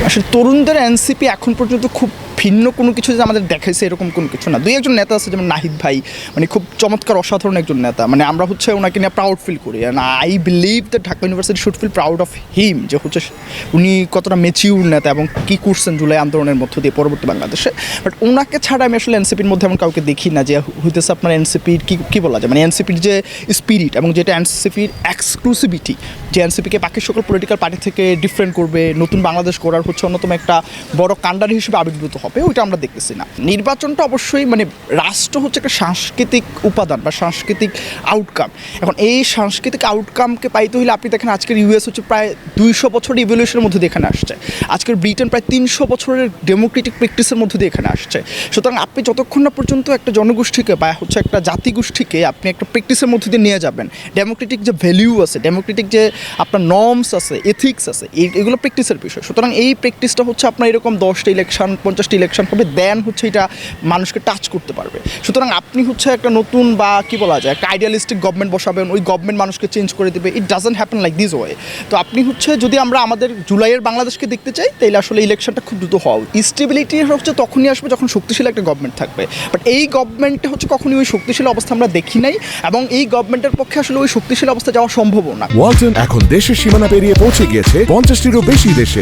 আসলে তরুণদের এনসিপি এখন পর্যন্ত খুব ভিন্ন কোনো কিছু যে আমাদের দেখাইছে এরকম কোনো কিছু না। দুই একজন নেতা আছে যেমন নাহিদ ভাই, মানে খুব চমৎকার অসাধারণ একজন নেতা, মানে আমরা হচ্ছে ওনাকে নিয়ে প্রাউড ফিল করি। And I believe that Dhaka university should feel proud of him, যে হচ্ছে উনি কতটা ম্যাচিউর নেতা এবং কী করছেন জুলাই আন্দোলনের মধ্য দিয়ে পরবর্তী বাংলাদেশে। বাট ওনাকে ছাড়া আমি আসলে এনসিপির মধ্যে এমন কাউকে দেখি না যে হইতেছে আপনার এনসিপির কী বলা যায়, মানে এনসিপির যে স্পিরিট এবং যেটা এনসিপির এক্সক্লুসিভিটি, যে এনসিপিকে বাকি সকল পলিটিক্যাল পার্টি থেকে ডিফারেন্ট করবে, নতুন বাংলাদেশ গড়ার হচ্ছে অন্যতম একটা বড় কাণ্ডারি হিসেবে আবির্ভূত হবে, ওইটা আমরা দেখতেছি না। নির্বাচনটা অবশ্যই মানে রাষ্ট্র হচ্ছে একটা সাংস্কৃতিক উপাদান বা সাংস্কৃতিক আউটকাম। এখন এই সাংস্কৃতিক আউটকামকে পাইতে হলে আপনি দেখেন আজকের ইউএস হচ্ছে প্রায় 200 বছরের ইভলিউশনের মধ্যে দিয়ে এখানে আসছে, আজকের ব্রিটেন প্রায় 300 বছরের ডেমোক্রেটিক প্র্যাকটিসের মধ্যে দিয়ে এখানে আসছে। সুতরাং আপনি যতক্ষণ না পর্যন্ত একটা জনগোষ্ঠীকে বা হচ্ছে একটা জাতিগোষ্ঠীকে আপনি একটা প্র্যাকটিসের মধ্যে দিয়ে নিয়ে যাবেন, ডেমোক্রেটিক যে ভ্যালিউ আছে, ডেমোক্রেটিক যে আপনার নর্মস আছে, এথিক্স আছে, এগুলো প্র্যাকটিসের বিষয়। সুতরাং এই প্র্যাকটিসটা হচ্ছে আপনার এরকম 10টা ইলেকশন 50টা ইলেকশন হবে, দেন হচ্ছে এটা মানুষকে টাচ করতে পারবে। সুতরাং আপনি হচ্ছে একটা নতুন বা কী বলা যায় একটা আইডিয়ালিস্টিক গভর্নমেন্ট বসাবেন, ওই গভর্নমেন্ট মানুষকে চেঞ্জ করে দেবে, it doesn't happen like this way. তো আপনি হচ্ছে যদি আমরা আমাদের জুলাইয়ের বাংলাদেশকে দেখতে চাই তাহলে আসলে ইলেকশনটা খুব দ্রুত হওয়া। স্টেবিলিটি হচ্ছে তখনই আসবে যখন শক্তিশালী একটা গভর্নমেন্ট থাকবে। বাট এই গভর্নমেন্টে হচ্ছে কখনই ওই শক্তিশালী অবস্থা আমরা দেখি নাই, এবং এই গভর্নমেন্টের পক্ষে আসলে ওই শক্তিশালী অবস্থা যাওয়া সম্ভব না। ওয়ালটন এখন দেশের সীমানা পেরিয়ে পৌঁছে গিয়েছে 50টিরও বেশি দেশে।